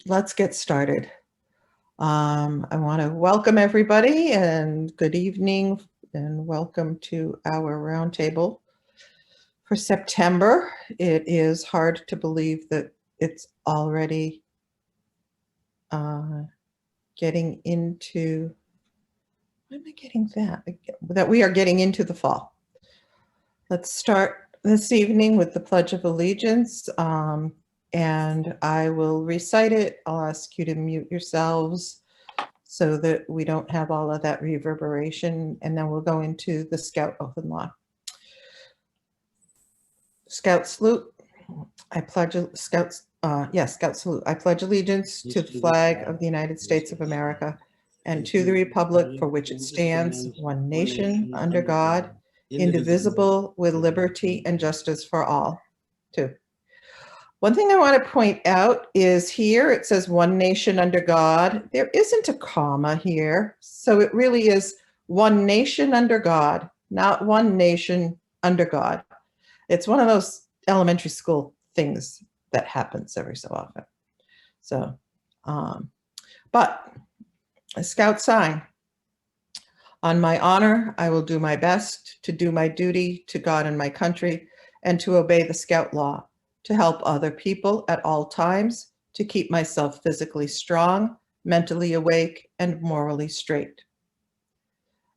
let's get started. I want to welcome everybody and good evening and welcome to our roundtable for September. It is hard to believe that it's already getting into, why am I getting that? That we are getting into the fall. Let's start this evening with the Pledge of Allegiance. And I will recite it. I'll ask you to mute yourselves so that we don't have all of that reverberation. And then we'll go into the Scout Oath and Law. Scout salute. I pledge Scout salute. I pledge allegiance to the flag of the United States of America and to the republic for which it stands, one nation, under God, indivisible, with liberty and justice for all. Two. One thing I want to point out is here it says one nation under God. There isn't a comma here. So it really is one nation under God, not one nation under God. It's one of those elementary school things that happens every so often. So, but a Scout sign. On my honor, I will do my best to do my duty to God and my country and to obey the Scout law, to help other people at all times, to keep myself physically strong, mentally awake, and morally straight.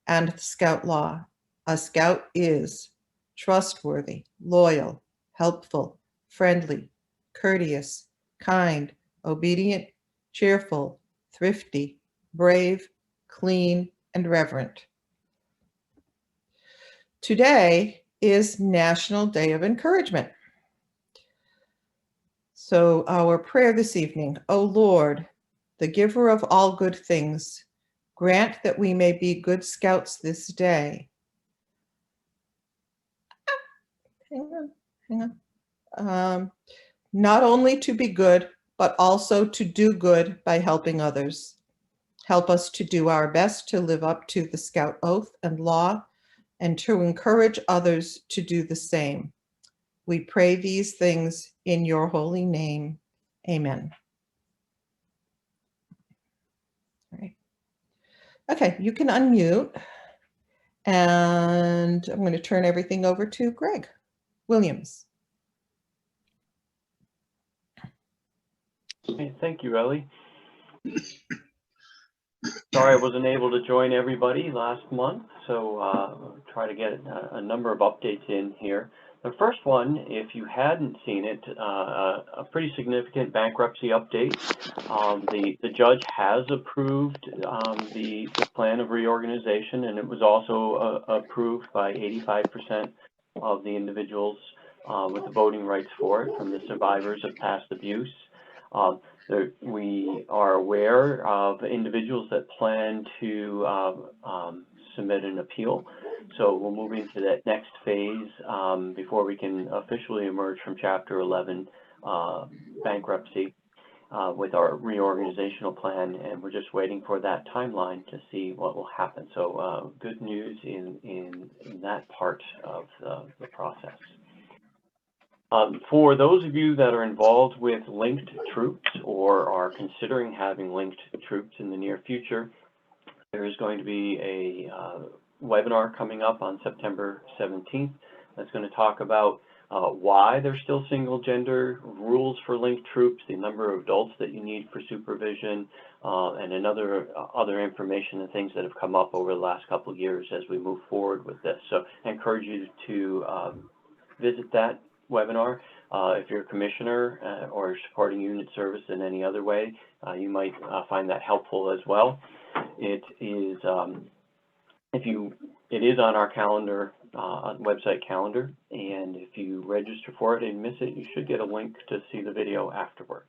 And the Scout law. A Scout is trustworthy, loyal, helpful, friendly, courteous, kind, obedient, cheerful, thrifty, brave, clean, and reverent. Today is National Day of Encouragement. So our prayer this evening, O Lord, the giver of all good things, grant that we may be good Scouts this day. Hang on. Not only to be good, but also to do good by helping others. Help us to do our best to live up to the Scout oath and law and to encourage others to do the same. We pray these things in your holy name. Amen. All right. Okay, you can unmute. And I'm going to turn everything over to Greg Williams. Hey, thank you, Ellie. Sorry I wasn't able to join everybody last month, so try to get a number of updates in here. The first one, if you hadn't seen it, a pretty significant bankruptcy update. The judge has approved the plan of reorganization, and it was also approved by 85% of the individuals with the voting rights for it from the survivors of past abuse. We are aware of individuals that plan to submit an appeal. So we'll move into that next phase before we can officially emerge from Chapter 11 bankruptcy with our reorganizational plan, and we're just waiting for that timeline to see what will happen. So good news in that part of the process. For those of you that are involved with linked troops or are considering having linked troops in the near future, there is going to be a webinar coming up on September 17th that's going to talk about why there's still single gender rules for linked troops, the number of adults that you need for supervision, and other information and things that have come up over the last couple of years as we move forward with this. So I encourage you to visit that webinar. If you're a commissioner or supporting unit service in any other way, you might find that helpful as well. It is it is on our calendar, website calendar, and if you register for it and miss it, you should get a link to see the video afterwards.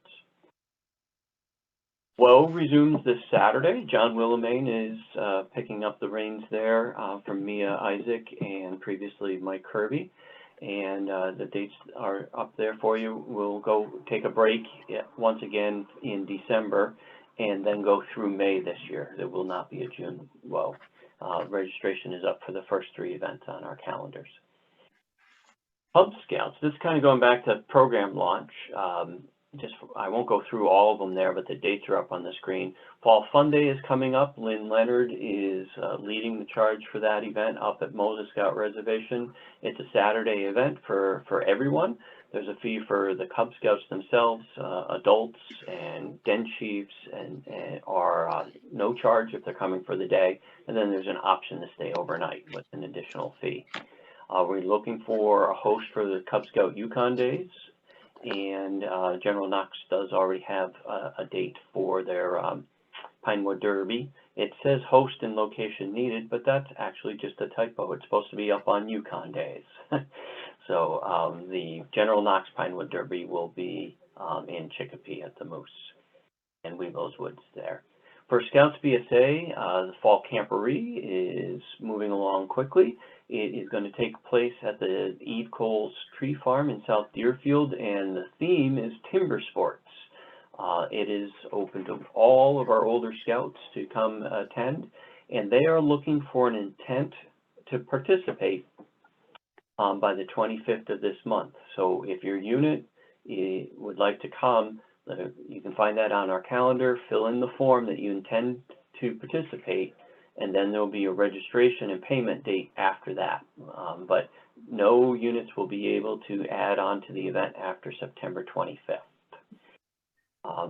Flow resumes this Saturday. John Willemane is picking up the reins there from Mia Isaac and previously Mike Kirby. And the dates are up there for you. We'll go take a break once again in December and then go through May this year. There will not be a June. Well, registration is up for the first 3 events on our calendars. Hub Scouts, this is kind of going back to program launch. I won't go through all of them there, but the dates are up on the screen. Fall Fun Day is coming up. Lynn Leonard is leading the charge for that event up at Moses Scout Reservation. It's a Saturday event for everyone. There's a fee for the Cub Scouts themselves, adults and den chiefs, and are no charge if they're coming for the day. And then there's an option to stay overnight with an additional fee. We're looking for a host for the Cub Scout Yukon Days. And General Knox does already have a date for their Pinewood Derby. It says host and location needed, but that's actually just a typo. It's supposed to be up on Yukon Days. So the General Knox Pinewood Derby will be in Chicopee at the Moose and Weeblos Woods there. For Scouts BSA, the Fall Camporee is moving along quickly. It is going to take place at the Eve Coles Tree Farm in South Deerfield, and the theme is timber sports. It is open to all of our older Scouts to come attend, and they are looking for an intent to participate by the 25th of this month. So if your unit would like to come, you can find that on our calendar, fill in the form that you intend to participate, and then there'll be a registration and payment date after that. But no units will be able to add on to the event after September 25th.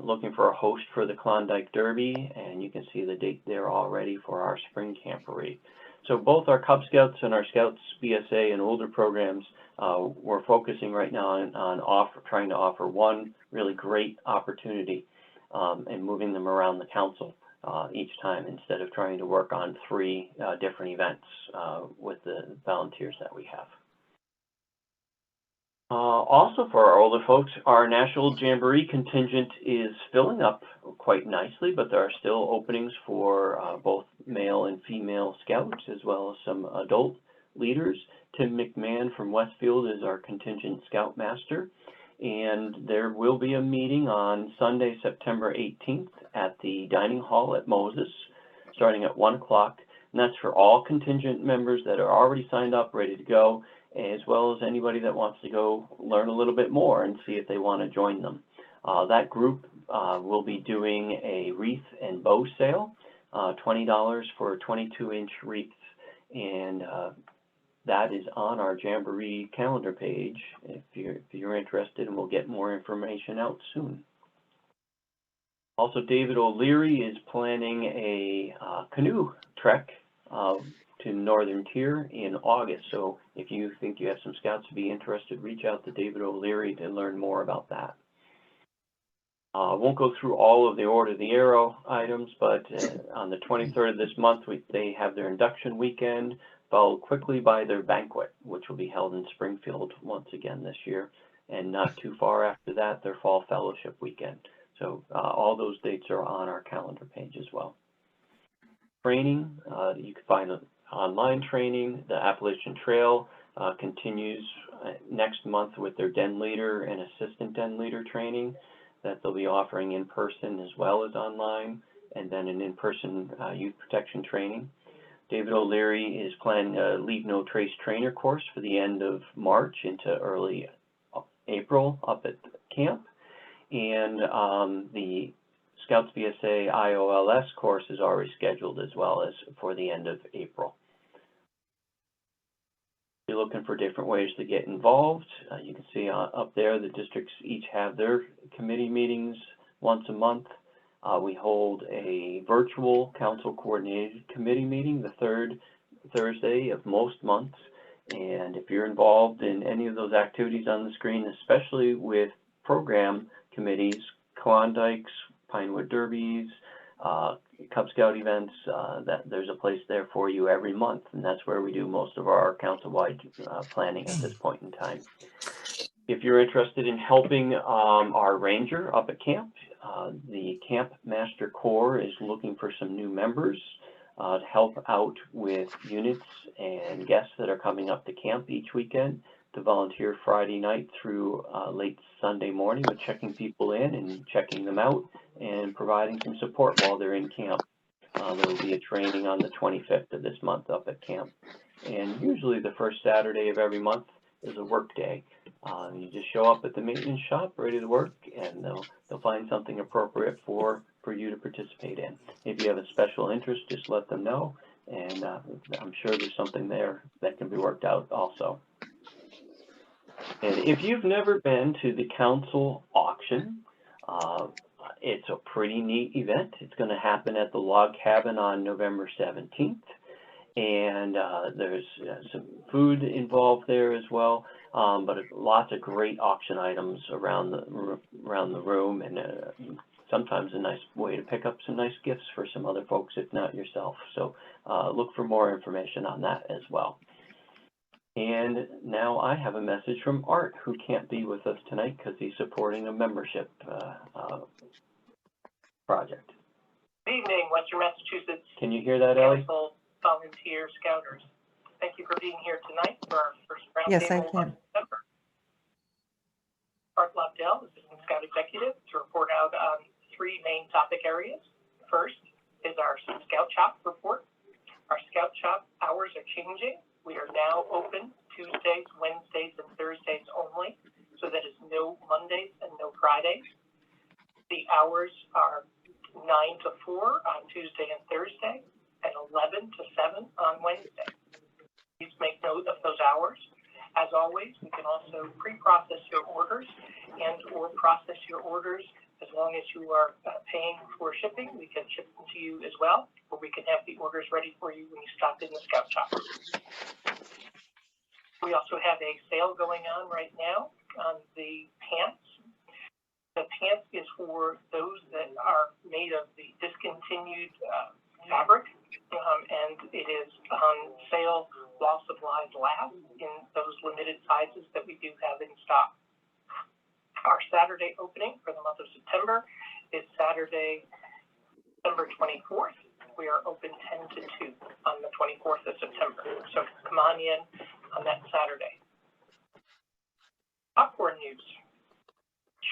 Looking for a host for the Klondike Derby, and you can see the date there already for our Spring Camporee. So both our Cub Scouts and our Scouts BSA and older programs, we're focusing right now on trying to offer one really great opportunity and moving them around the council each time instead of trying to work on 3 different events with the volunteers that we have. Also for our older folks, our National Jamboree contingent is filling up quite nicely, but there are still openings for both male and female scouts as well as some adult leaders. Tim McMahon from Westfield is our contingent scoutmaster, and there will be a meeting on Sunday, September 18th at the dining hall at Moses, starting at 1 o'clock, and that's for all contingent members that are already signed up, ready to go, as well as anybody that wants to go learn a little bit more and see if they want to join them. That group will be doing a wreath and bow sale, $20 for a 22-inch wreath, and that is on our Jamboree calendar page if you're interested, and we'll get more information out soon. Also, David O'Leary is planning a canoe trek to Northern Tier in August. So if you think you have some scouts to be interested, reach out to David O'Leary to learn more about that. I won't go through all of the Order of the Arrow items, but on the 23rd of this month, they have their induction weekend, followed quickly by their banquet, which will be held in Springfield once again this year. And not too far after that, their fall fellowship weekend. So all those dates are on our calendar page as well. Training, you can find online training. The Appalachian Trail continues next month with their den leader and assistant den leader training that they'll be offering in person as well as online, and then an in-person youth protection training. David O'Leary is planning a Leave No Trace trainer course for the end of March into early April up at camp, and the Scouts BSA IOLS course is already scheduled as well as for the end of April. If you're looking for different ways to get involved, you can see up there the districts each have their committee meetings once a month. We hold a virtual council coordinated committee meeting the 3rd Thursday of most months. And if you're involved in any of those activities on the screen, especially with program committees, Klondikes, Pinewood Derbies, Cub Scout events, that there's a place there for you every month, and that's where we do most of our council-wide planning at this point in time. If you're interested in helping our ranger up at camp, the Camp Master Corps is looking for some new members to help out with units and guests that are coming up to camp each weekend, to volunteer Friday night through late Sunday morning with checking people in and checking them out and providing some support while they're in camp. There will be a training on the 25th of this month up at camp. And usually the first Saturday of every month is a work day. You just show up at the maintenance shop, ready to work, and they'll find something appropriate for you to participate in. If you have a special interest, just let them know, and I'm sure there's something there that can be worked out also. And if you've never been to the council auction, it's a pretty neat event. It's going to happen at the Log Cabin on November 17th. And there's some food involved there as well, but lots of great auction items around the room, and sometimes a nice way to pick up some nice gifts for some other folks, if not yourself. So look for more information on that as well. And now I have a message from Art, who can't be with us tonight because he's supporting a membership project. Good evening, Western Massachusetts. Can you hear that, Ellie? Council Volunteer Scouters. Thank you for being here tonight for our first roundtable. Yes, I can. September. Art Lobdell, Assistant Scout Executive, to report out on 3 main topic areas. First is our Scout Shop report. Our Scout Shop hours are changing. We are now open Tuesdays, Wednesdays, and Thursdays only, so that is no Mondays and no Fridays. The hours are 9 to 4 on Tuesday and Thursday, and 11 to 7 on Wednesday. Please make note of those hours. As always, we can also pre-process your orders and or process your orders as long as you are paying for shipping. We can ship them to you as well, or we can have the orders ready for you when you stop in the Scout Shop. We also have a sale going on right now on the pants. The pants is for those that are made of the discontinued fabric, and it is on sale while supplies last in those limited sizes that we do have in stock. Our Saturday opening for the month of September is Saturday, September 24th. We are open 10 to 2 on the 24th of September. So come on in on that Saturday. Popcorn news.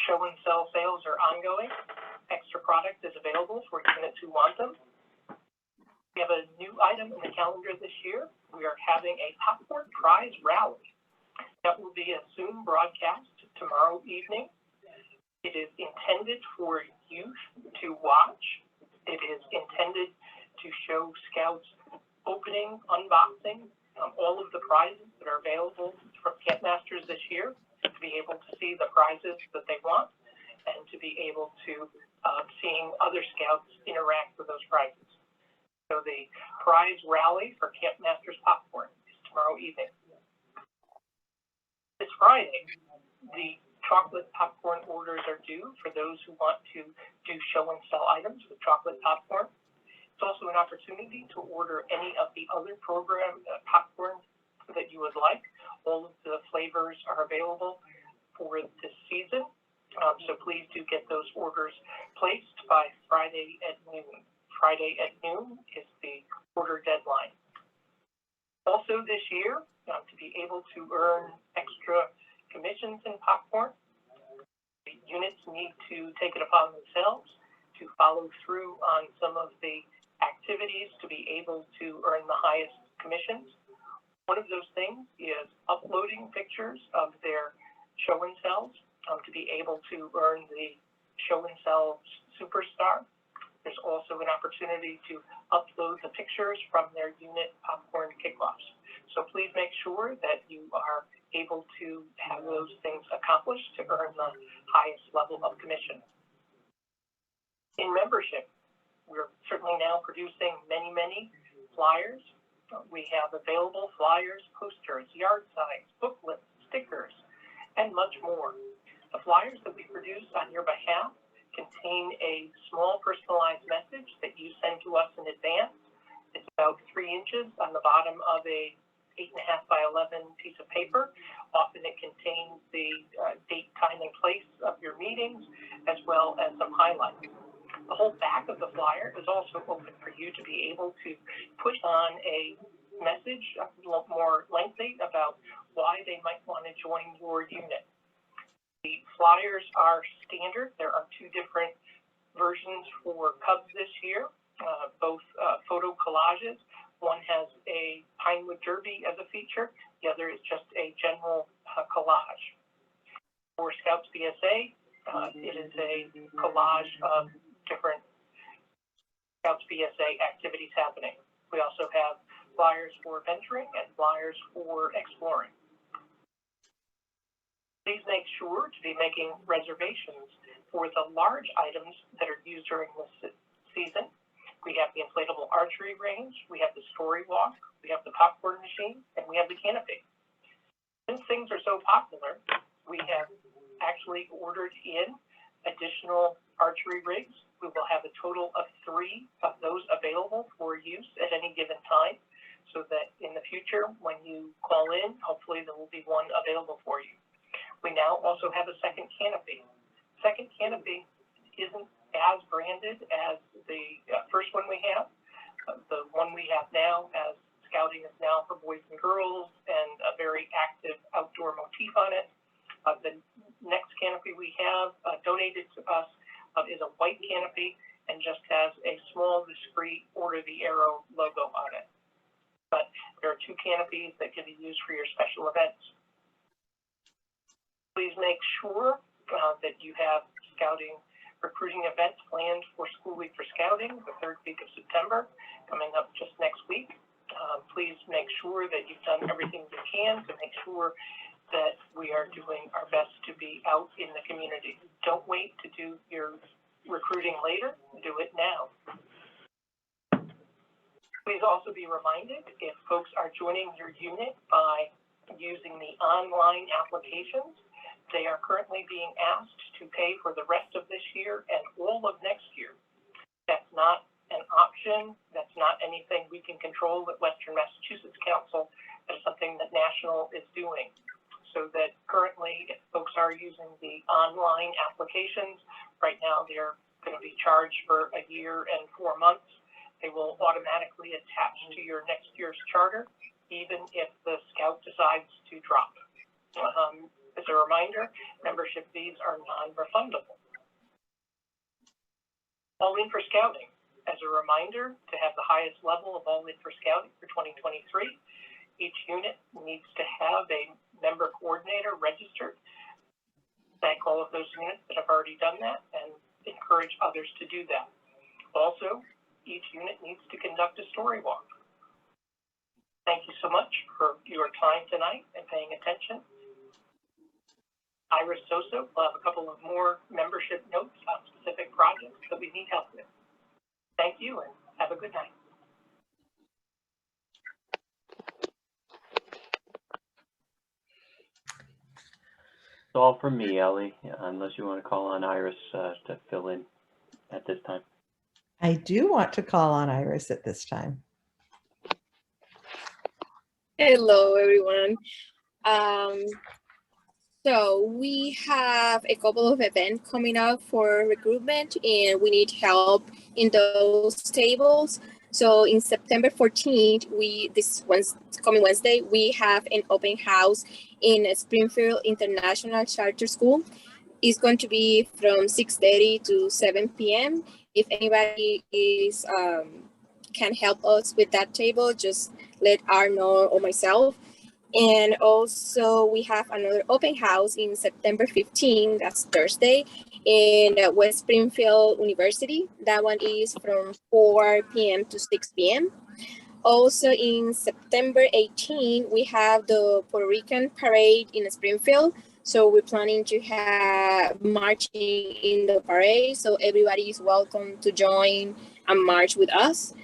Show and sell sales are ongoing. Extra product is available for units who want them. We have a new item in the calendar this year. We are having a popcorn prize rally. That will be a Zoom broadcast tomorrow evening. It is intended for youth to watch. It is intended to show Scouts opening, unboxing, all of the prizes that are available from Camp Masters this year, to be able to see the prizes that they want and to be able to seeing other Scouts interact with those prizes. So the prize rally for Camp Masters Popcorn is tomorrow evening. This Friday, the chocolate popcorn orders are due for those who want to do show and sell items with chocolate popcorn. It's also an opportunity to order any of the other program popcorn that you would like. All of the flavors are available for this season, so please do get those orders placed by Friday at noon. Friday at noon is the order deadline. Also this year, to be able to earn extra commissions in popcorn, the units need to take it upon themselves to follow through on some of the activities to be able to earn the highest commissions. One of those things is uploading pictures of their show and sells to be able to earn the show and sell superstar. There's also an opportunity to upload the pictures from their unit popcorn kickoffs. So please make sure that you are able to have those things accomplished to earn the highest level of commission. In membership, we're certainly now producing many flyers. We have available flyers, posters, yard signs, booklets, stickers, and much more. The flyers that we produce on your behalf contain a small personalized message that you send to us in advance. It's about 3 inches on the bottom of a 8.5 by 11 piece of paper. Often it contains the date, time, and place of your meetings, as well as some highlights. The whole back of the flyer is also open for you to be able to put on a message, a little more lengthy, about why they might want to join your unit. The flyers are standard. There are 2 different versions for Cubs this year, both photo collages. One has a Pinewood Derby as a feature. The other is just a general collage. For Scouts BSA, it is a collage of different Scouts BSA activities happening. We also have flyers for venturing and flyers for exploring. Please make sure to be making reservations for the large items that are used during this season. We have the inflatable archery range, we have the story walk, we have the popcorn machine, and we have the canopy. Since things are so popular, we have actually ordered in additional archery rigs. We will have a total of 3 of those available for use at any given time, so that in the future, when you call in, hopefully there will be one available for you. We now also have a second canopy. Second canopy isn't as branded as the first one we have. The one we have now, as scouting is now for boys and girls and a very active outdoor motif on it. The next canopy we have donated to us is a white canopy and just has a small, discreet Order the Arrow logo on it. But there are 2 canopies that can be used for your special events. Please make sure that you have scouting recruiting events planned for School Week for Scouting, the 3rd week of September, coming up just next week. Please make sure that you've done everything you can to make sure that we are doing our best to be out in the community. Don't wait to do your recruiting later, do it now. Please also be reminded, if folks are joining your unit by using the online applications, they are currently being asked to pay for the rest of this year and all of next year. That's not an option. That's not anything we can control at Western Massachusetts Council. That's something that National is doing. So that currently, if folks are using the online applications, right now they're going to be charged for a year and 4 months. They will automatically attach to your next year's charter, even if the Scout decides to drop. As a reminder, membership fees are non-refundable. All In for Scouting. As a reminder, to have the highest level of All In for Scouting for 2023, each unit needs to have a member coordinator registered. Thank all of those units that have already done that and encourage others to do that. Also, each unit needs to conduct a story walk. Thank you so much for your time tonight and paying attention. Iris Soso will have a couple of more membership notes on specific projects that we need help with. Thank you and have a good night. It's all from me, Ellie, unless you want to call on Iris to fill in at this time. I do want to call on Iris at this time. Hello, everyone. So we have a couple of events coming up for recruitment, and we need help in those tables. So in September 14th, coming Wednesday, we have an open house in Springfield International Charter School. It's going to be from 6:30 to 7 p.m. If anybody can help us with that table, just let R know or myself. And also we have another open house in September 15th, that's Thursday, in West Springfield University. That one is from 4 p.m. to 6 p.m. Also in September 18th, we have the Puerto Rican parade in Springfield. So we're planning to have marching in the parade. So everybody is welcome to join and march with us.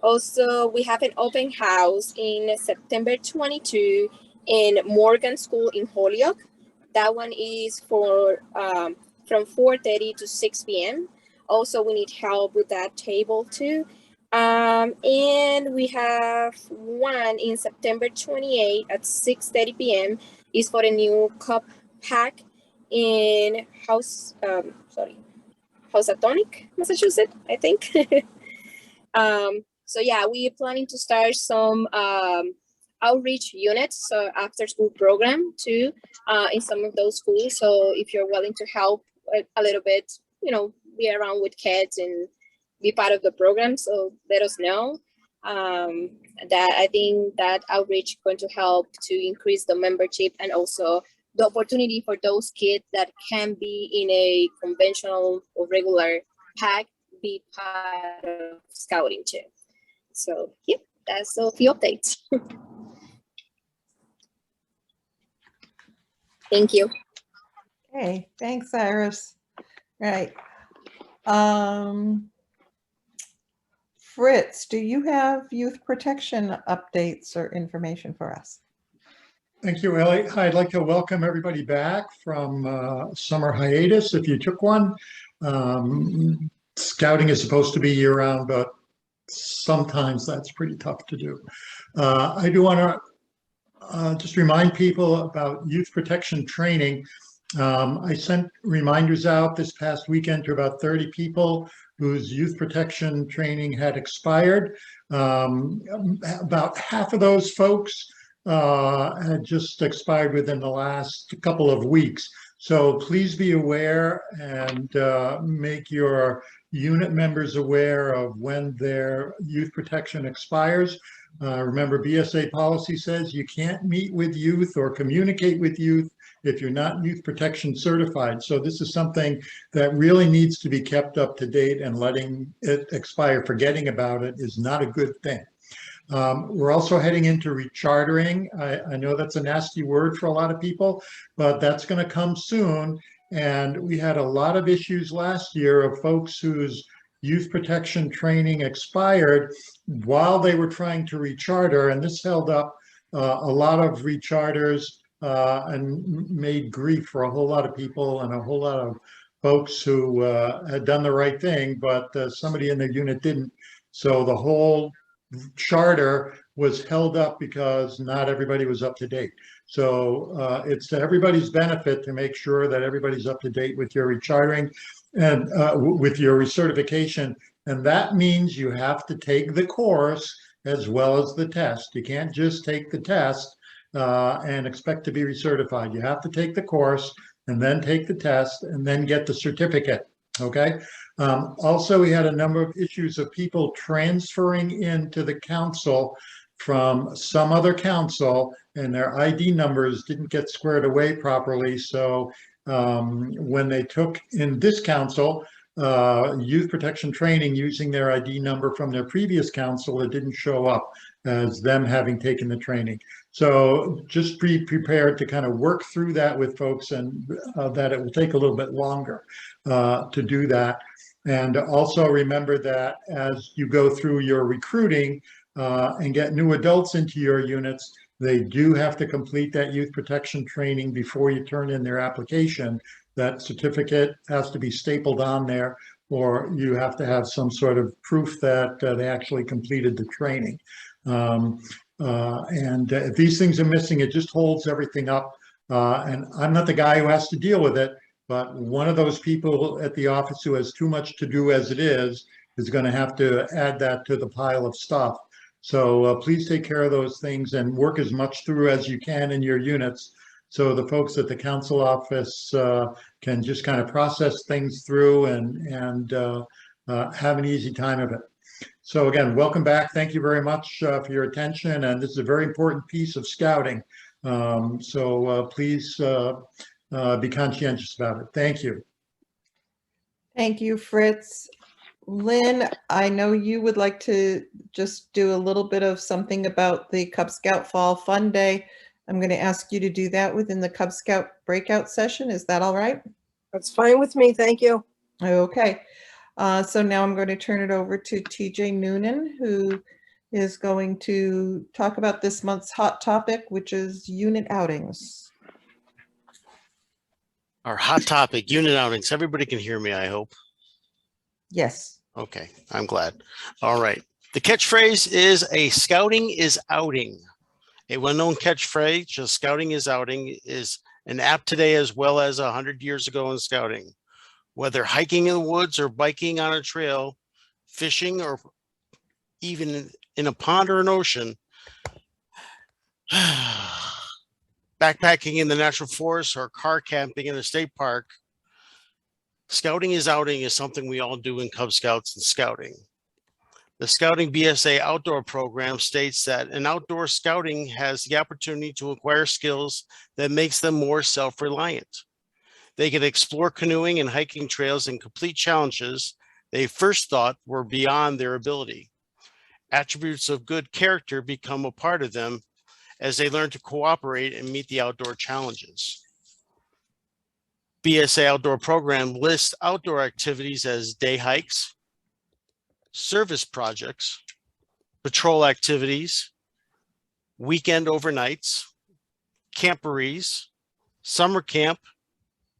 Also, we have an open house in September 22 in Morgan School in Holyoke. That one is for from 4:30 to 6 p.m. Also, we need help with that table too. And we have one in September 28 at 6:30 p.m. is for a new cup pack in Housatonic, Massachusetts, I think. So yeah, we are planning to start some outreach units, so after school program too, in some of those schools. So if you're willing to help a little bit, be around with kids and be part of the program, so let us know. That I think that outreach is going to help to increase the membership and also the opportunity for those kids that can be in a conventional or regular pack be part of scouting too. So yep, that's a few updates. Thank you. Okay, thanks, Iris. Right. Fritz, do you have youth protection updates or information for us? Thank you, Ellie. I'd like to welcome everybody back from summer hiatus, if you took one. Scouting is supposed to be year-round, but sometimes that's pretty tough to do. I do want to just remind people about youth protection training. I sent reminders out this past weekend to about 30 people whose youth protection training had expired. About half of those folks had just expired within the last couple of weeks. So please be aware and make your unit members aware of when their youth protection expires. Remember, BSA policy says you can't meet with youth or communicate with youth if you're not youth protection certified. So this is something that really needs to be kept up to date, and letting it expire, forgetting about it, is not a good thing. We're also heading into rechartering. I know that's a nasty word for a lot of people, but that's going to come soon. And we had a lot of issues last year of folks whose youth protection training expired while they were trying to recharter, and this held up a lot of recharters and made grief for a whole lot of people and a whole lot of folks who had done the right thing, but somebody in their unit didn't. So the whole charter was held up because not everybody was up to date. So it's to everybody's benefit to make sure that everybody's up to date with your rechartering and with your recertification. And that means you have to take the course as well as the test. You can't just take the test and expect to be recertified. You have to take the course and then take the test and then get the certificate. Okay. Also, we had a number of issues of people transferring into the council from some other council, and their ID numbers didn't get squared away properly. So when they took in this council youth protection training using their ID number from their previous council, it didn't show up as them having taken the training. So just be prepared to kind of work through that with folks, and that it will take a little bit longer to do that. And also remember that as you go through your recruiting and get new adults into your units, they do have to complete that youth protection training before you turn in their application. That certificate has to be stapled on there, or you have to have some sort of proof that they actually completed the training. If these things are missing, it just holds everything up. And I'm not the guy who has to deal with it, but one of those people at the office who has too much to do as it is going to have to add that to the pile of stuff. So please take care of those things and work as much through as you can in your units, so the folks at the council office can just kind of process things through and have an easy time of it. So again, welcome back. Thank you very much for your attention. And this is a very important piece of scouting. Please be conscientious about it. Thank you. Thank you, Fritz. Lynn, I know you would like to just do a little bit of something about the Cub Scout Fall Fun Day. I'm going to ask you to do that within the Cub Scout breakout session. Is that all right? That's fine with me. Thank you. Okay. So now I'm going to turn it over to TJ Noonan, who is going to talk about this month's hot topic, which is unit outings. Our hot topic, unit outings. Everybody can hear me, I hope. Yes. Okay, I'm glad. All right. The catchphrase is "a scouting is outing." A well-known catchphrase, just "scouting is outing," is an apt today as well as 100 years ago in scouting. Whether hiking in the woods or biking on a trail, fishing, or even in a pond or an ocean, backpacking in the natural forest or car camping in a state park, scouting is outing is something we all do in Cub Scouts and Scouting. The Scouting BSA outdoor program states that an outdoor scouting has the opportunity to acquire skills that makes them more self-reliant. They can explore canoeing and hiking trails and complete challenges they first thought were beyond their ability. Attributes of good character become a part of them as they learn to cooperate and meet the outdoor challenges. BSA outdoor program lists outdoor activities as day hikes, service projects, patrol activities, weekend overnights, camporees, summer camp,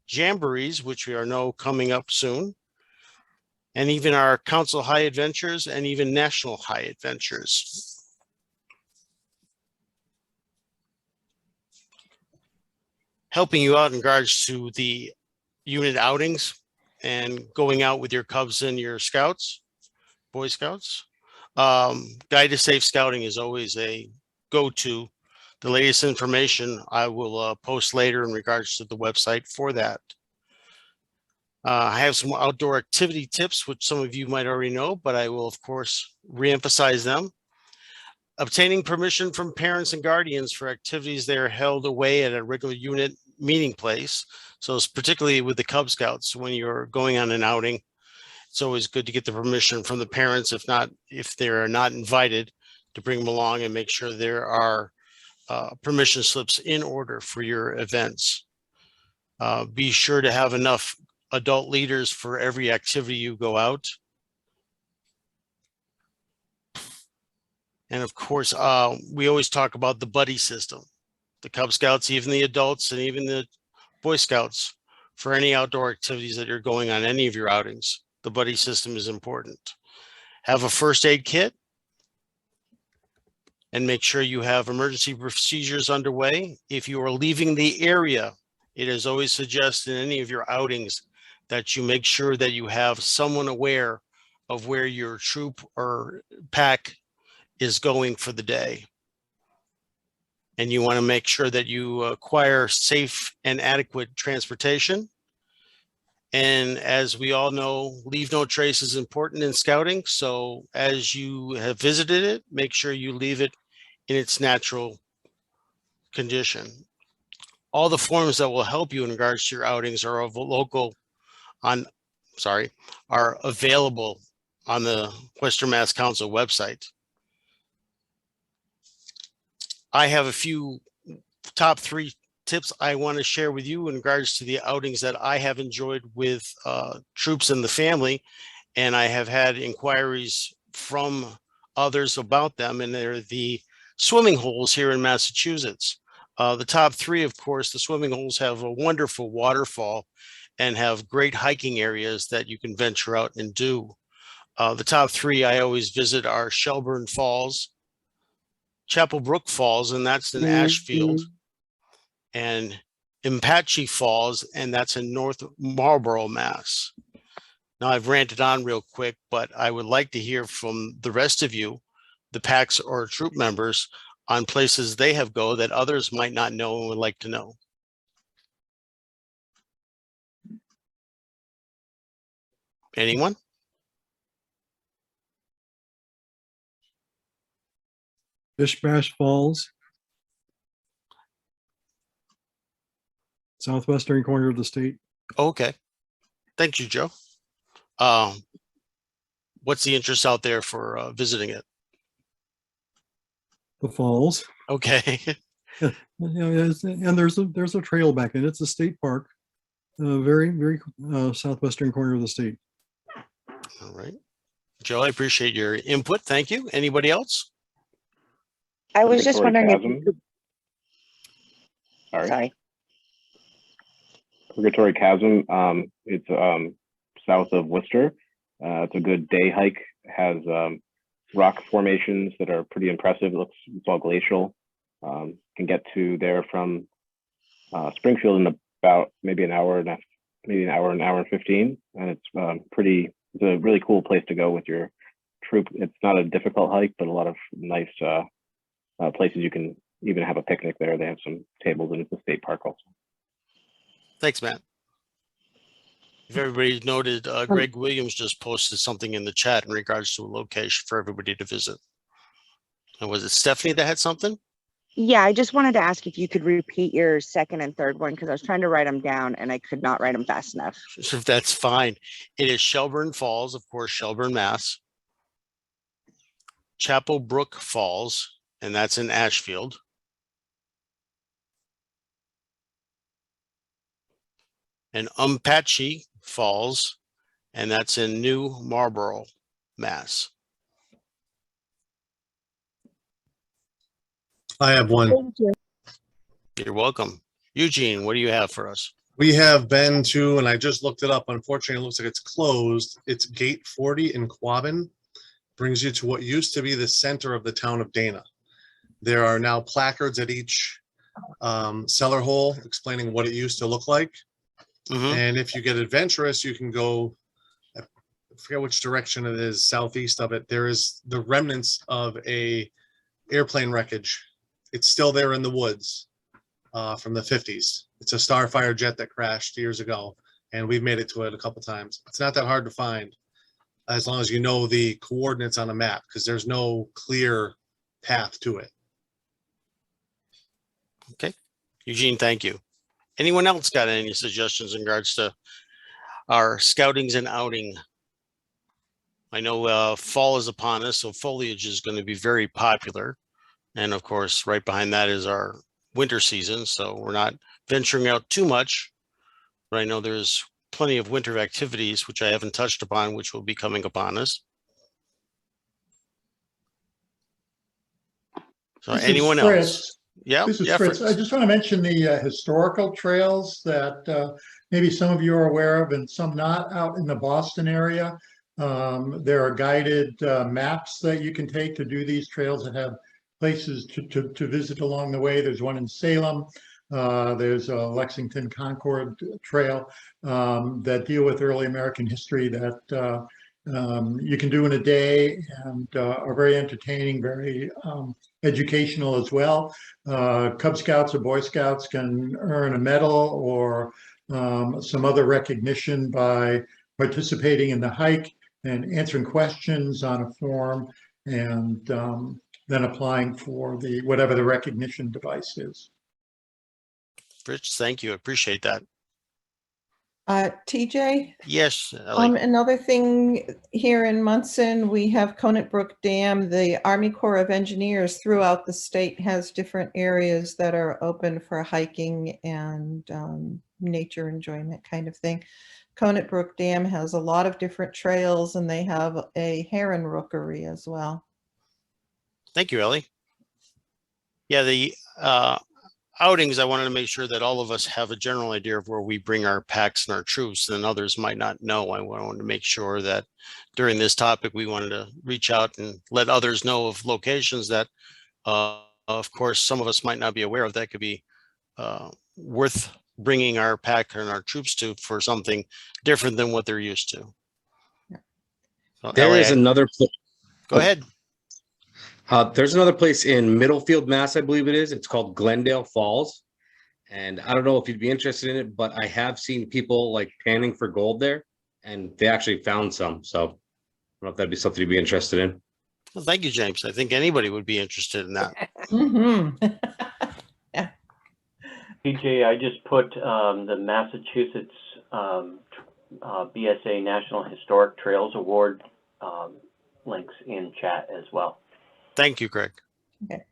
jamborees, which we are know coming up soon, and even our council high adventures and even national high adventures. Helping you out in regards to the unit outings and going out with your Cubs and your Scouts, Boy Scouts. Guide to Safe Scouting is always a go-to. The latest information I will post later in regards to the website for that. I have some outdoor activity tips, which some of you might already know, but I will, of course, reemphasize them. Obtaining permission from parents and guardians for activities that are held away at a regular unit meeting place. So it's particularly with the Cub Scouts, when you're going on an outing, it's always good to get the permission from the parents, if they're not invited, to bring them along and make sure there are permission slips in order for your events. Be sure to have enough adult leaders for every activity you go out. And of course, we always talk about the buddy system. The Cub Scouts, even the adults and even the Boy Scouts, for any outdoor activities that you're going on, any of your outings, the buddy system is important. Have a first aid kit and make sure you have emergency procedures underway. If you are leaving the area, it is always suggested in any of your outings that you make sure that you have someone aware of where your troop or pack is going for the day. And you want to make sure that you acquire safe and adequate transportation. And as we all know, leave no trace is important in scouting. So as you have visited it, make sure you leave it in its natural condition. All the forms that will help you in regards to your outings are are available on the Western Mass Council website. I have a few top 3 tips I want to share with you in regards to the outings that I have enjoyed with troops and the family. And I have had inquiries from others about them, and they're the swimming holes here in Massachusetts. The top 3, of course, the swimming holes have a wonderful waterfall and have great hiking areas that you can venture out and do. The top 3 I always visit are Shelburne Falls, Chapel Brook Falls, and that's in Ashfield, and Impatchee Falls, and that's in North Marlborough, Mass. Now I've ranted on real quick, but I would like to hear from the rest of you, the packs or troop members, on places they have go that others might not know and would like to know. Anyone? Bish Bash Falls, southwestern corner of the state. Okay. Thank you, Joe. What's the interest out there for visiting it? The falls. Okay. Yeah, and there's a trail back in. It's a state park, very southwestern corner of the state. All right. Joe, I appreciate your input. Thank you. Anybody else? I was just wondering if you Chasm. could, sorry. Purgatory Chasm. It's south of Worcester. It's a good day hike. Has rock formations that are pretty impressive. It's all glacial. Can get to there from Springfield in about maybe an hour and 15, and it's it's a really cool place to go with your troop. It's not a difficult hike, but a lot of nice places you can even have a picnic there. They have some tables, and it's a state park also. Thanks, Matt. If everybody noted, Greg Williams just posted something in the chat in regards to a location for everybody to visit. And was it Stephanie that had something? Yeah, I just wanted to ask if you could repeat your second and third one, because I was trying to write them down and I could not write them fast enough. If that's fine. It is Shelburne Falls, of course, Shelburne, Mass. Chapel Brook Falls, and that's in Ashfield. And Umpatchee Falls, and that's in New Marlborough, Mass. I have one. Thank you. You're welcome. Eugene, what do you have for us? We have been to, and I just looked it up. Unfortunately, it looks like it's closed. It's Gate 40 in Quabbin. Brings you to what used to be the center of the town of Dana. There are now placards at each cellar hole explaining what it used to look like. And if you get adventurous, you can go, I forget which direction it is, southeast of it. There is the remnants of a airplane wreckage. It's still there in the woods from the 50s. It's a Starfire jet that crashed years ago, and we've made it to it a couple times. It's not that hard to find as long as you know the coordinates on a map, because there's no clear path to it. Okay. Eugene, thank you. Anyone else got any suggestions in regards to our scoutings and outing? I know fall is upon us, so foliage is going to be very popular. And of course, right behind that is our winter season. So we're not venturing out too much, but I know there's plenty of winter activities, which I haven't touched upon, which will be coming upon us. So This is anyone Fritz. else? Yeah, This is yeah, Fritz. I just want to mention the historical trails that maybe some of you are aware of and some not out in the Boston area. There are guided maps that you can take to do these trails that have places to visit along the way. There's one in Salem. There's a Lexington Concord Trail that deal with early American history that you can do in a day and are very entertaining, very educational as well. Cub Scouts or Boy Scouts can earn a medal or some other recognition by participating in the hike and answering questions on a form, and then applying for the whatever the recognition device is. Rich, thank you. I appreciate that. TJ? Yes, Ellie. Another thing here in Munson, we have Conant Brook Dam. The Army Corps of Engineers throughout the state has different areas that are open for hiking and nature enjoyment kind of thing. Conant Brook Dam has a lot of different trails, and they have a heron rookery as well. Thank you, Ellie. Yeah, the outings, I wanted to make sure that all of us have a general idea of where we bring our packs and our troops, and others might not know. I wanted to make sure that during this topic, we wanted to reach out and let others know of locations that, of course, some of us might not be aware of that could be worth bringing our pack and our troops to for something different than what they're used to. Yeah. So, there Ellie, is another. Go ahead. There's another place in Middlefield, Mass, I believe it is. It's called Glendale Falls. And I don't know if you'd be interested in it, but I have seen people like panning for gold there, and they actually found some. So I don't know if that'd be something you'd be interested in. Well, thank you, James. I think anybody would be interested in that. Yeah. PJ, I just put the Massachusetts BSA National Historic Trails Award links in chat as well. Thank you, Greg. Okay.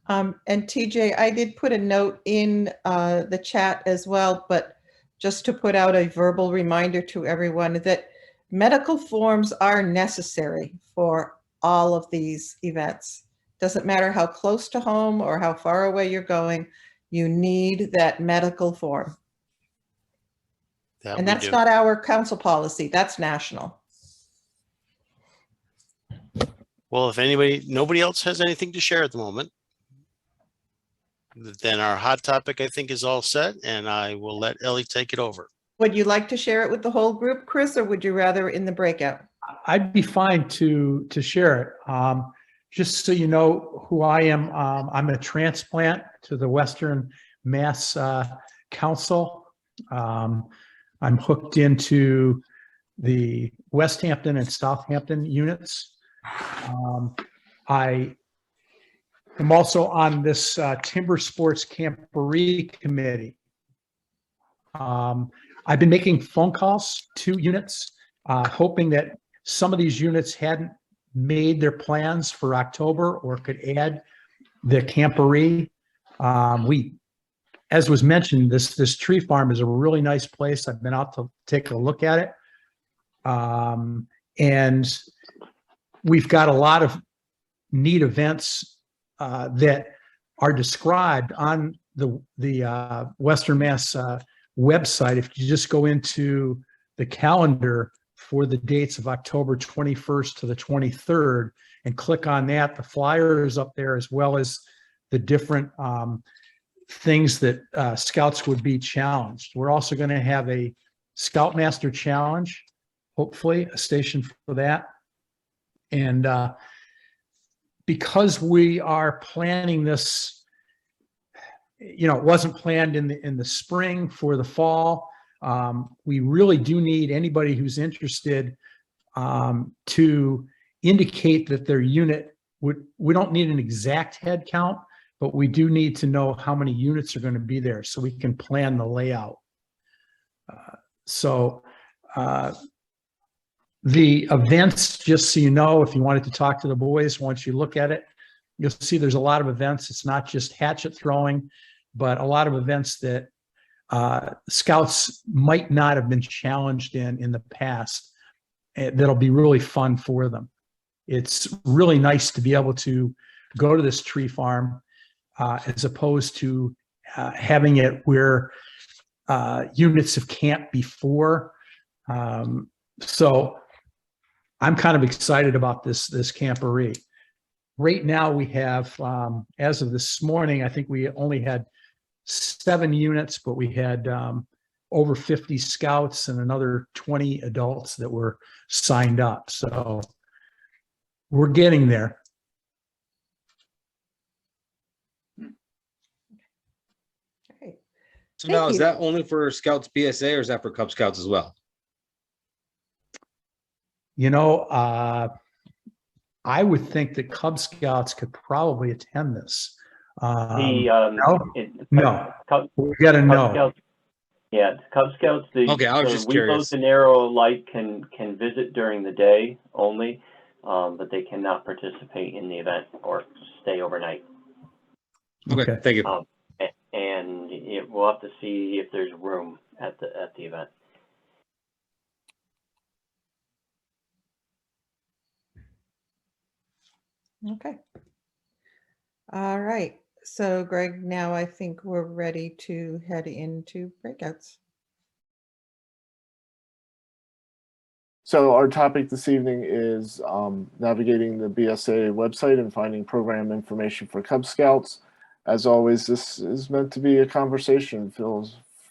And TJ, I did put a note in the chat as well, but just to put out a verbal reminder to everyone that medical forms are necessary for all of these events. Doesn't matter how close to home or how far away you're going, you need that medical form. And that's not our council policy, that's national. Well, if nobody else has anything to share at the moment, then our hot topic, I think, is all set, and I will let Ellie take it over. Would you like to share it with the whole group, Chris, or would you rather in the breakout? I'd be fine to share it. Just so you know who I am, I'm a transplant to the Western Mass Council. I'm hooked into the West Hampton and Southampton units. I am also on this Timber Sports Camporee Committee. I've been making phone calls to units, hoping that some of these units hadn't made their plans for October or could add the camporee. As was mentioned, this tree farm is a really nice place. I've been out to take a look at it. And we've got a lot of neat events that are described on the Western Mass website. If you just go into the calendar for the dates of October 21st to the 23rd and click on that, the flyer is up there, as well as the different things that scouts would be challenged. We're also going to have a Scoutmaster Challenge, hopefully a station for that. And because we are planning this, you know, it wasn't planned in the spring for the fall. We really do need anybody who's interested to indicate that their unit we don't need an exact head count, but we do need to know how many units are going to be there so we can plan the layout. The events, just so you know, if you wanted to talk to the boys, once you look at it, you'll see there's a lot of events. It's not just hatchet throwing, but a lot of events that scouts might not have been challenged in the past. That'll be really fun for them. It's really nice to be able to go to this tree farm as opposed to having it where units have camped before. So I'm kind of excited about this camporee. Right now we have, as of this morning, I think we only had 7 units, but we had over 50 scouts and another 20 adults that were signed up. So we're getting there. Okay. So now, is that only for Scouts BSA or is that for Cub Scouts as well? You know, I would think that Cub Scouts could probably attend this. No, we got to know. Scouts, yeah, Cub Scouts. Okay, I was just curious. The Narrow Light can visit during the day only, but they cannot participate in the event or stay overnight. Okay, thank you. And we'll have to see if there's room at the event. Okay. All right. So Greg, now I think we're ready to head into breakouts. So our topic this evening is navigating the BSA website and finding program information for Cub Scouts. As always, this is meant to be a conversation.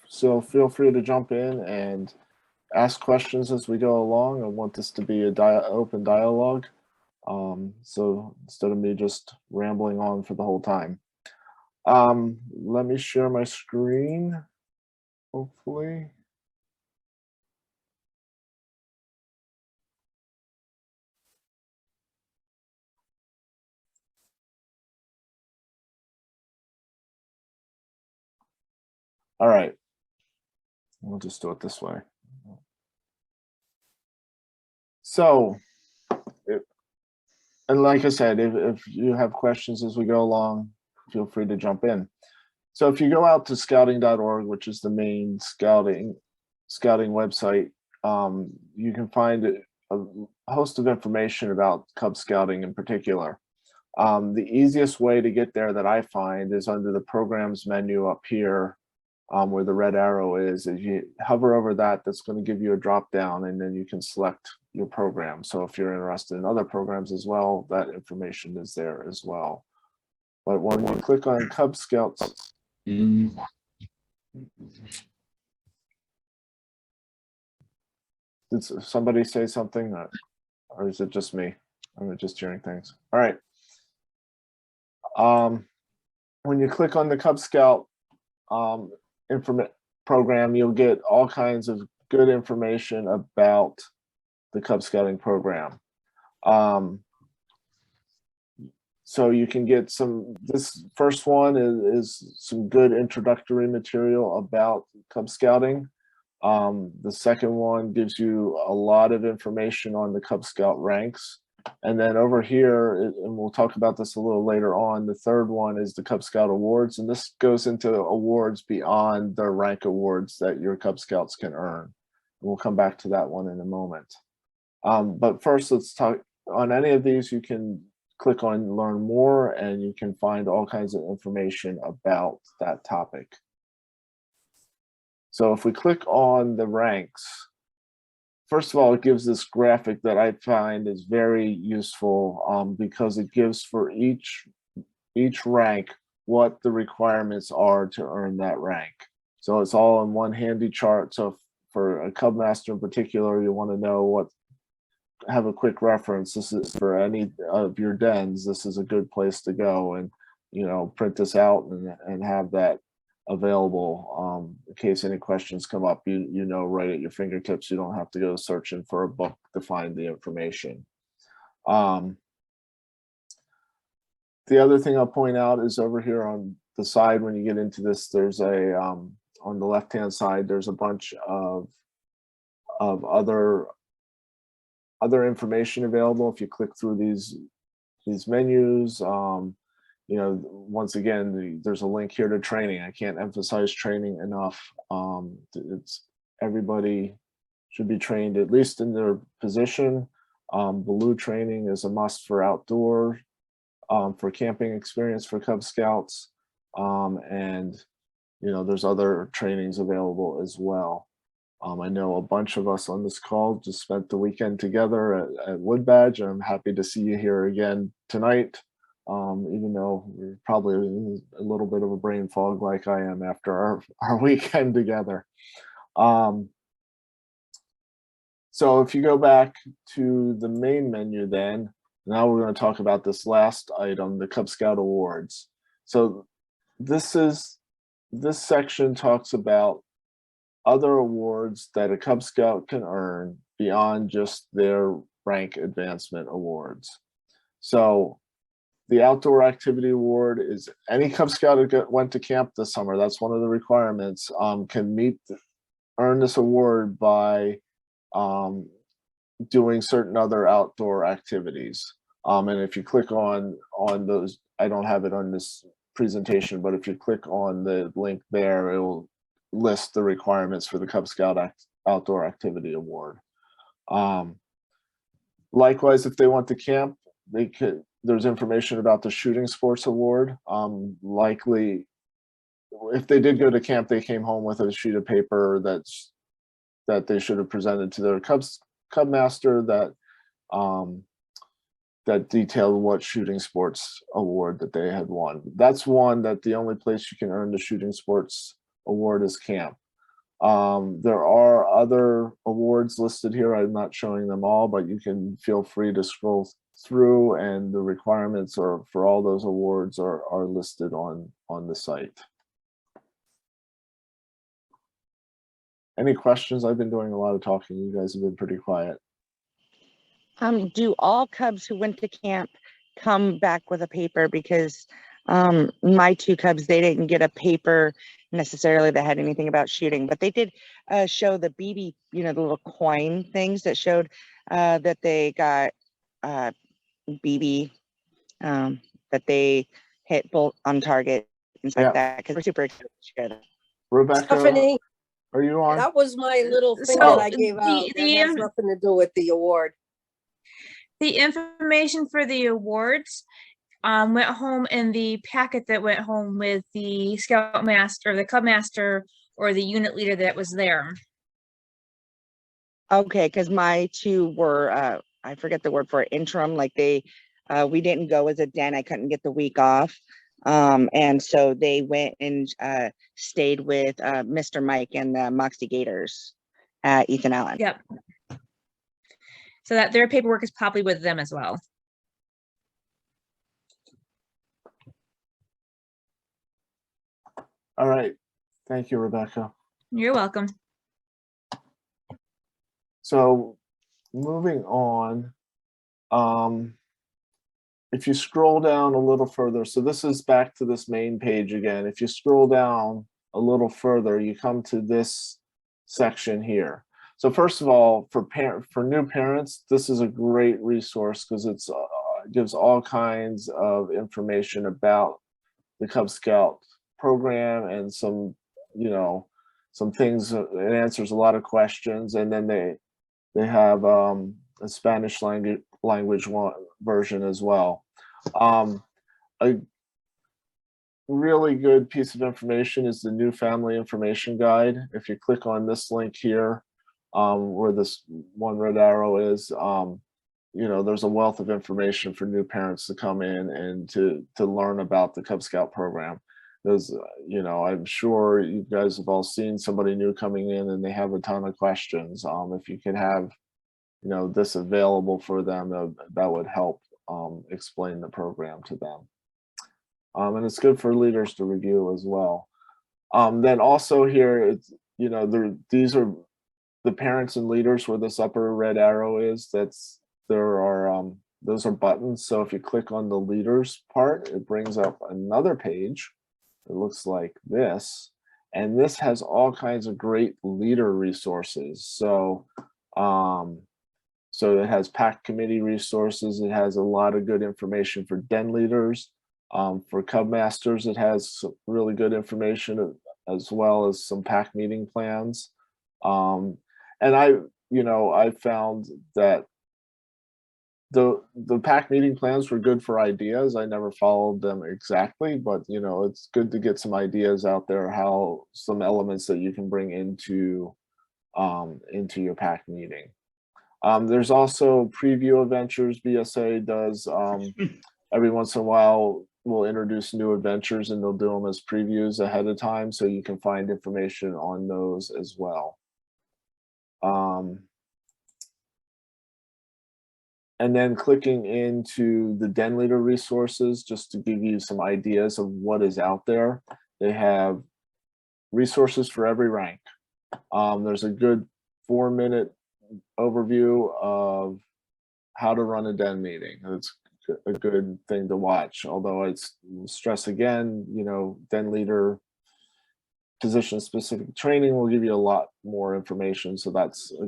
So feel free to jump in and ask questions as we go along. I want this to be an open dialogue. So instead of me just rambling on for the whole time. Let me share my screen, hopefully. All right, we'll just do it this way. So, and like I said, if you have questions as we go along, feel free to jump in. So if you go out to scouting.org, which is the main scouting website, you can find a host of information about Cub Scouting in particular. The easiest way to get there that I find is under the programs menu up here, where the red arrow is. If you hover over that, that's going to give you a drop down, and then you can select your program. So if you're interested in other programs as well, that information is there as well. But when you click on Cub Scouts, did somebody say something, or is it just me? I'm just hearing things. All right. When you click on the Cub Scout program, you'll get all kinds of good information about the Cub Scouting program. So you can get this first one is some good introductory material about Cub Scouting. The second one gives you a lot of information on the Cub Scout ranks. And then over here, and we'll talk about this a little later on, the third one is the Cub Scout Awards. And this goes into awards beyond the rank awards that your Cub Scouts can earn. And we'll come back to that one in a moment. But first, let's talk on any of these. You can click on Learn More, and you can find all kinds of information about that topic. So if we click on the ranks, first of all, it gives this graphic that I find is very useful because it gives for each rank what the requirements are to earn that rank. So it's all in one handy chart. So for a Cub Master in particular, you want to know have a quick reference. This is for any of your dens. This is a good place to go and, print this out and have that available in case any questions come up, right at your fingertips. You don't have to go searching for a book to find the information. The other thing I'll point out is over here on the side, when you get into this, there's on the left-hand side, there's a bunch of other information available. If you click through these menus, once again, there's a link here to training. I can't emphasize training enough. Everybody should be trained at least in their position. Baloo training is a must for outdoor, for camping experience for Cub Scouts. And there's other trainings available as well. I know a bunch of us on this call just spent the weekend together at Wood Badge, and I'm happy to see you here again tonight. Even though we're probably a little bit of a brain fog like I am after our weekend together. So if you go back to the main menu then, now we're going to talk about this last item, the Cub Scout Awards. So this section talks about other awards that a Cub Scout can earn beyond just their rank advancement awards. So the Outdoor Activity Award is any Cub Scout who went to camp this summer. That's one of the requirements. Can earn this award by doing certain other outdoor activities. And if you click on those, I don't have it on this presentation, but if you click on the link there, it will list the requirements for the Cub Scout Outdoor Activity Award. Likewise, if they want to camp, there's information about the Shooting Sports Award. Likely, if they did go to camp, they came home with a sheet of paper that they should have presented to their Cub Master that detailed what Shooting Sports Award that they had won. That's one that the only place you can earn the Shooting Sports Award is camp. There are other awards listed here. I'm not showing them all, but you can feel free to scroll through, and the requirements for all those awards are listed on the site. Any questions? I've been doing a lot of talking. You guys have been pretty quiet. Do all Cubs who went to camp come back with a paper? Because my two Cubs, they didn't get a paper necessarily that had anything about shooting, but they did show the BB, the little coin things that showed that they got BB, that they hit bolt on target, things like that, because we're super excited to share that. Rebecca, Stephanie, are you on? that was my little thing So that I gave out. That has nothing to do with the award. The information for the awards went home in the packet that went home with the Scout Master, the Cub Master, or the unit leader that was there. Okay, because my two were, I forget the word for it, interim, like we didn't go as a den. I couldn't get the week off. And so they went and stayed with Mr. Mike and the Moxie Gators at Ethan Allen. Yep. So that their paperwork is probably with them as well. All right. Thank you, Rebecca. You're welcome. So moving on, if you scroll down a little further, so this is back to this main page again. If you scroll down a little further, you come to this section here. So first of all, for new parents, this is a great resource because it gives all kinds of information about the Cub Scout program and some, some things. It answers a lot of questions, and then they have a Spanish language version as well. A really good piece of information is the new family information guide. If you click on this link here, where this one red arrow is, there's a wealth of information for new parents to come in and to learn about the Cub Scout program. There's, I'm sure you guys have all seen somebody new coming in and they have a ton of questions. If you could have, this available for them, that would help explain the program to them. And it's good for leaders to review as well. Then also here, it's, these are the parents and leaders where this upper red arrow is. Those are buttons. So if you click on the leaders part, it brings up another page. It looks like this, and this has all kinds of great leader resources. So, so it has PAC committee resources. It has a lot of good information for den leaders. For Cub Masters, it has really good information as well as some PAC meeting plans. And I found that the PAC meeting plans were good for ideas. I never followed them exactly, but it's good to get some ideas out there, how some elements that you can bring into your PAC meeting. There's also preview adventures. BSA does every once in a while. We'll introduce new adventures and they'll do them as previews ahead of time, so you can find information on those as well. And then clicking into the Den Leader resources, just to give you some ideas of what is out there. They have resources for every rank. There's a good 4-minute overview of how to run a den meeting. It's a good thing to watch, although it's stress again, Den Leader position specific training will give you a lot more information. So that's a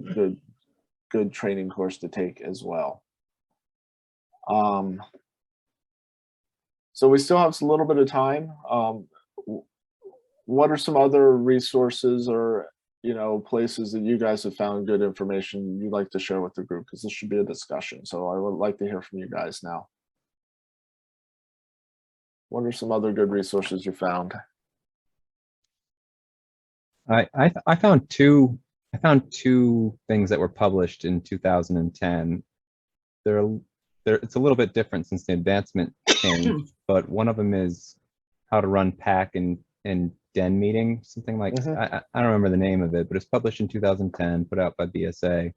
good training course to take as well. So we still have a little bit of time. What are some other resources or places that you guys have found good information you'd like to share with the group? Because this should be a discussion. So I would like to hear from you guys now. What are some other good resources you found? I found two things that were published in 2010. It's a little bit different since the advancement changed, but one of them is how to run PAC and den meeting, something like, I don't remember the name of it, but it's published in 2010, put out by BSA.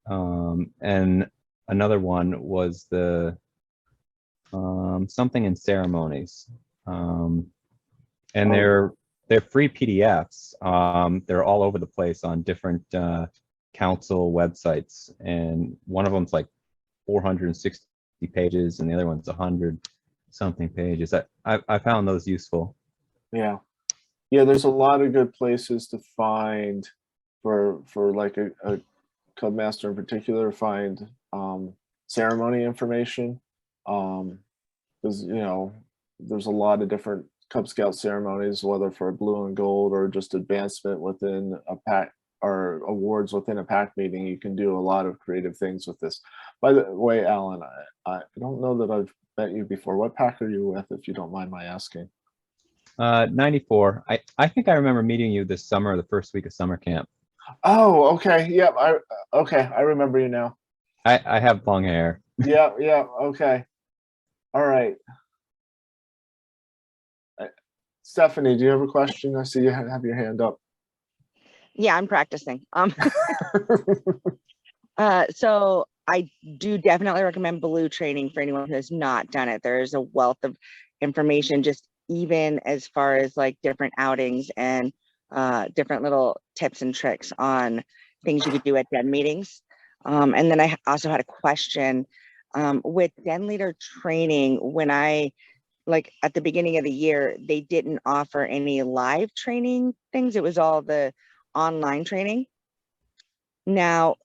And another one was the something in ceremonies. And they're free PDFs. They're all over the place on different council websites, and one of them's like 460 pages and the other one's 100 something pages. I found those useful. Yeah, there's a lot of good places to find for like a Cub Master in particular, find ceremony information, because there's a lot of different Cub Scout ceremonies, whether for blue and gold or just advancement within a PAC or awards within a PAC meeting. You can do a lot of creative things with this. By the way, Alan, I don't know that I've met you before. What PAC are you with, if you don't mind my asking? 94. I think I remember meeting you this summer, the first week of summer camp. Oh, okay. Yep. I remember you now. I have long hair. Yeah. Okay. All right. Stephanie, do you have a question? I see you have your hand up. Yeah, I'm practicing. So I do definitely recommend Blue training for anyone who has not done it. There's a wealth of information, just even as far as like different outings and different little tips and tricks on things you could do at den meetings. And then I also had a question with den leader training. When like at the beginning of the year, they didn't offer any live training things. It was all the online training. Now,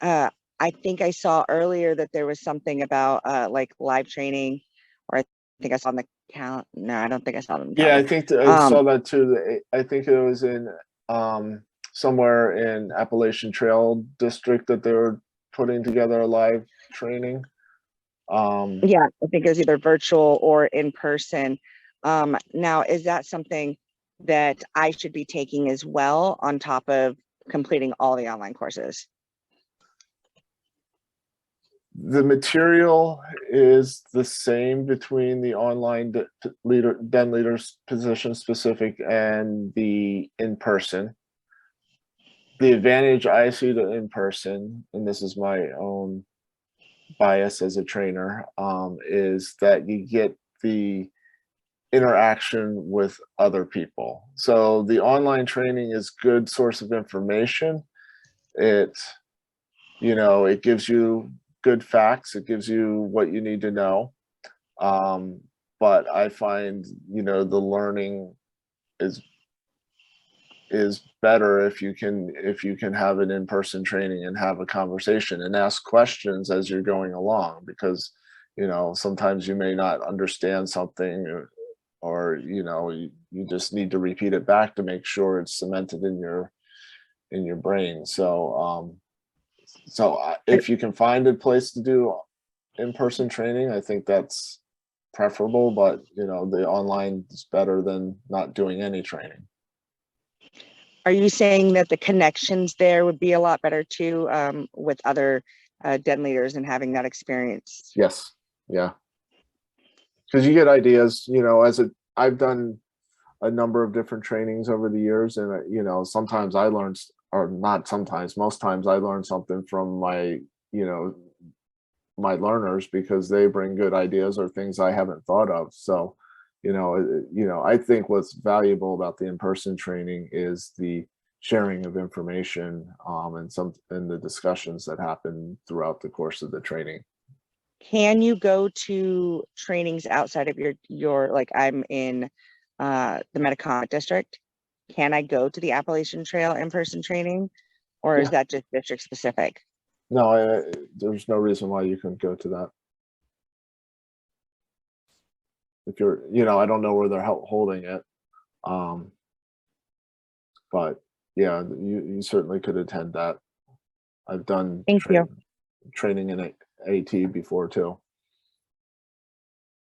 I think I saw earlier that there was something about like live training, or I think I saw on the calendar. No, I don't think I saw them. Yeah, I think I saw that too. I think it was in somewhere in Appalachian Trail District that they were putting together a live training. Yeah, I think it was either virtual or in person. Now, is that something that I should be taking as well on top of completing all the online courses? The material is the same between the online den leaders position specific and the in-person. The advantage I see to in-person, and this is my own bias as a trainer, is that you get the interaction with other people. So the online training is good source of information. It gives you good facts. It gives you what you need to know. But I find, the learning is better if you can have an in-person training and have a conversation and ask questions as you're going along, because, sometimes you may not understand something, or, you just need to repeat it back to make sure it's cemented in your brain. So, if you can find a place to do in-person training, I think that's preferable, but the online is better than not doing any training. Are you saying that the connections there would be a lot better too, with other den leaders and having that experience? Yes. Yeah. Because you get ideas, I've done a number of different trainings over the years, and sometimes I learned, or not sometimes, most times I learn something from my learners, because they bring good ideas or things I haven't thought of. So, I think what's valuable about the in-person training is the sharing of information, and the discussions that happen throughout the course of the training. Can you go to trainings outside of your like I'm in the Metacomet district? Can I go to the Appalachian Trail in-person training, or is that just district specific? No, there's no reason why you couldn't go to that. If you're, I don't know where they're holding it. But yeah, you certainly could attend that. I've done training in AT before too.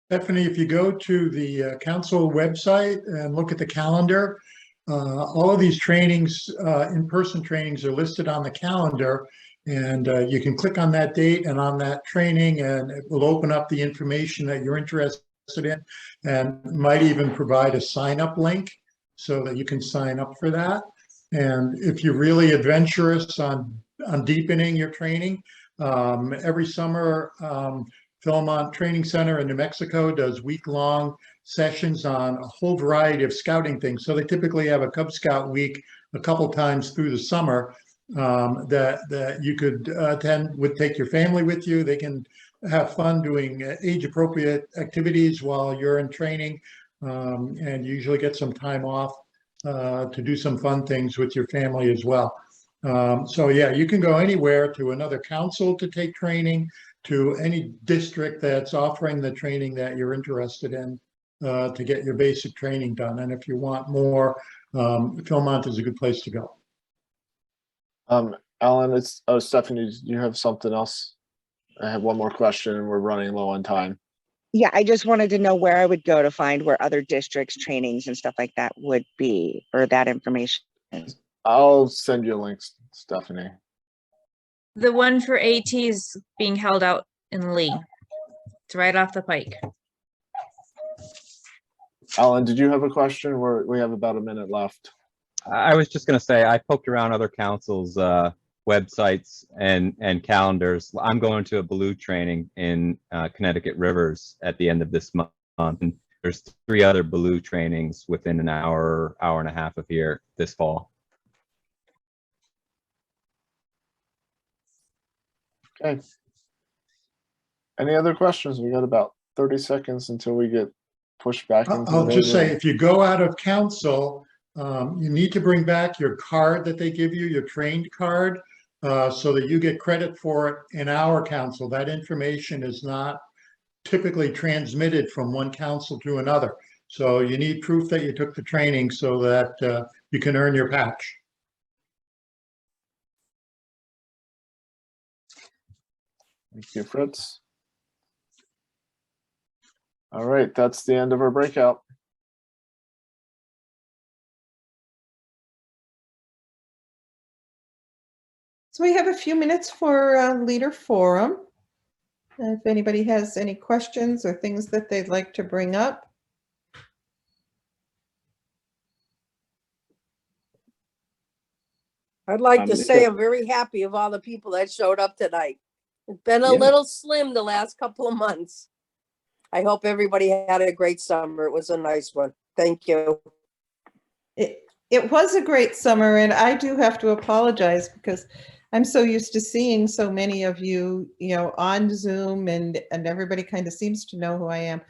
Stephanie, if you go to the council website and look at the calendar, all of these trainings, in-person trainings, are listed on the calendar, and you can click on that date and on that training, and it will open up the information that you're interested in, and might even provide a sign-up link so that you can sign up for that. And if you're really adventurous on deepening your training, every summer, Philmont Training Center in New Mexico does week-long sessions on a whole variety of scouting things. So they typically have a Cub Scout week a couple times through the summer, that you could attend. Would take your family with you. They can have fun doing age-appropriate activities while you're in training, and usually get some time off to do some fun things with your family as well. So yeah, you can go anywhere, to another council to take training, to any district that's offering the training that you're interested in, to get your basic training done. And if you want more, Philmont is a good place to go. Alan, Stephanie, do you have something else? I have one more question and we're running low on time. Yeah, I just wanted to know where I would go to find where other districts trainings and stuff like that would be, or that information. I'll send you links, Stephanie. The one for AT is being held out in Lee. It's right off the pike. Alan, did you have a question? We have about a minute left. I was just going to say, I poked around other councils' websites and calendars. I'm going to a Baloo training in Connecticut Rivers at the end of this month. And there's 3 other Baloo trainings within an hour and a half of here this fall. Okay. Any other questions? We got about 30 seconds until we get pushed back into the I'll main just say, room. if you go out of council, you need to bring back your card that they give you, your trained card, so that you get credit for it in our council. That information is not typically transmitted from one council to another. So you need proof that you took the training so that you can earn your patch. Thank you, Fritz. All right, that's the end of our breakout. So we have a few minutes for leader forum. If anybody has any questions or things that they'd like to bring up. I'd like to Is say there- I'm very happy of all the people that showed up tonight. It's been a Yeah. little slim the last couple of months. I hope everybody had a great summer. It was a nice one. Thank you. It was a great summer, and I do have to apologize because I'm so used to seeing so many of you, on Zoom, and everybody kind of seems to know who I am.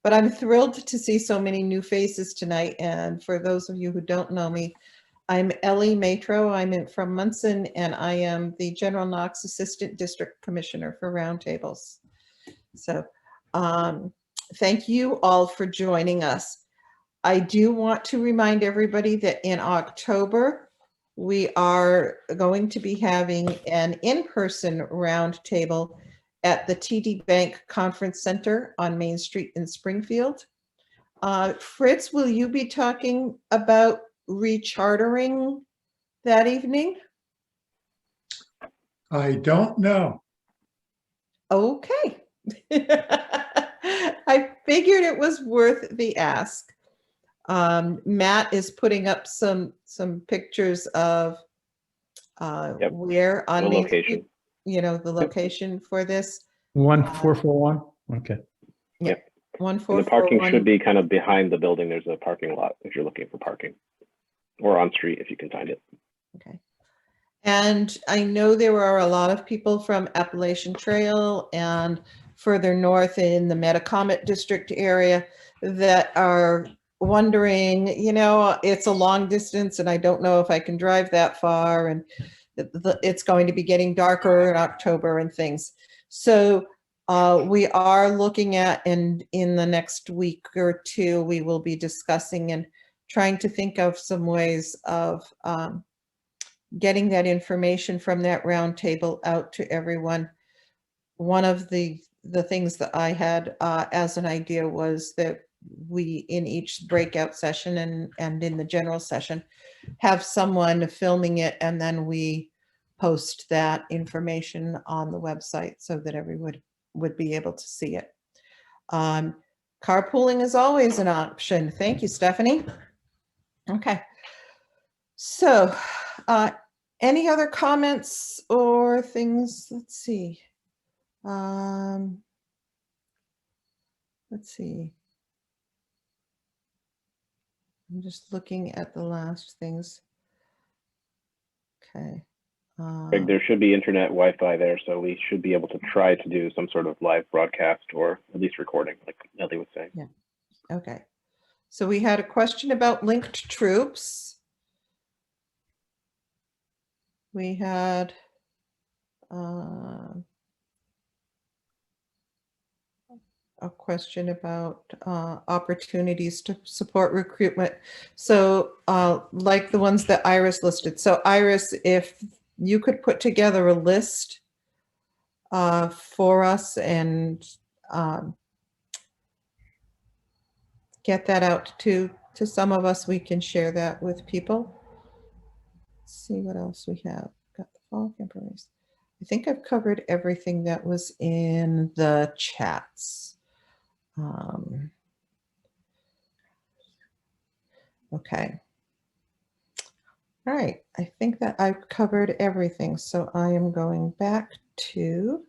But I'm thrilled to see so many new faces tonight. And for those of you who don't know me, I'm Ellie Matro. I'm from Munson, and I am the General Knox Assistant District Commissioner for Roundtables. So thank you all for joining us. I do want to remind everybody that in October, we are going to be having an in-person roundtable at the TD Bank Conference Center on Main Street in Springfield. Fritz, will you be talking about rechartering that evening? I don't know. Okay. I figured it was worth the ask. Matt is putting up some pictures of where on The Main location. Street, the location for this. 1441. Okay. Yeah. Yep. And the parking 1441. should be kind of behind the building. There's a parking lot if you're looking for parking, or on street if you can find it. Okay. And I know there are a lot of people from Appalachian Trail and further north in the Metacomet district area that are wondering, it's a long distance and I don't know if I can drive that far, and it's going to be getting darker in October and things. So we are looking at, and in the next week or two, we will be discussing and trying to think of some ways of getting that information from that roundtable out to everyone. One of the things that I had as an idea was that we, in each breakout session and in the general session, have someone filming it, and then we post that information on the website so that everyone would be able to see it. Carpooling is always an option. Thank you, Stephanie. Okay. So, any other comments or things? Let's see. Let's see. I'm just looking at the last things. Okay. Greg, there should be internet Wi-Fi there, so we should be able to try to do some sort of live broadcast or at least recording, like Ellie was saying. Yeah. Okay. So we had a question about linked troops. We had a question about opportunities to support recruitment. So like the ones that Iris listed. So Iris, if you could put together a list for us and get that out to some of us, we can share that with people. Let's see what else we have. Got the fall camper race. I think I've covered everything that was in the chats. Okay. All right. I think that I've covered everything. So I am going back to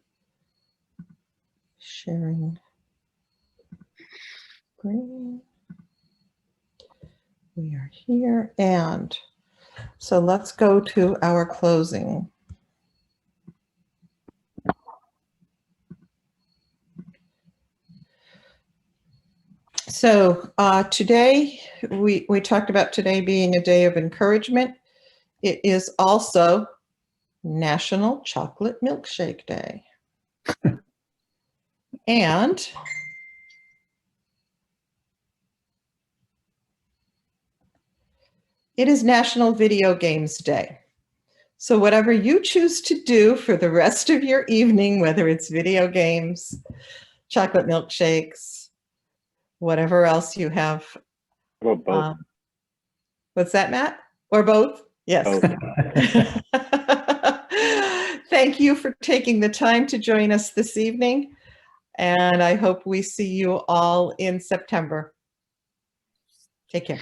sharing screen. We are here. And so let's go to our closing. So today, we talked about today being a day of encouragement. It is also National Chocolate Milkshake Day. And it is National Video Games Day. So whatever you choose to do for the rest of your evening, whether it's video games, chocolate milkshakes, whatever else you have. How about both? What's that, Matt? Or both? Yes. Both. Thank you for taking the time to join us this evening. And I hope we see you all in September. Take care.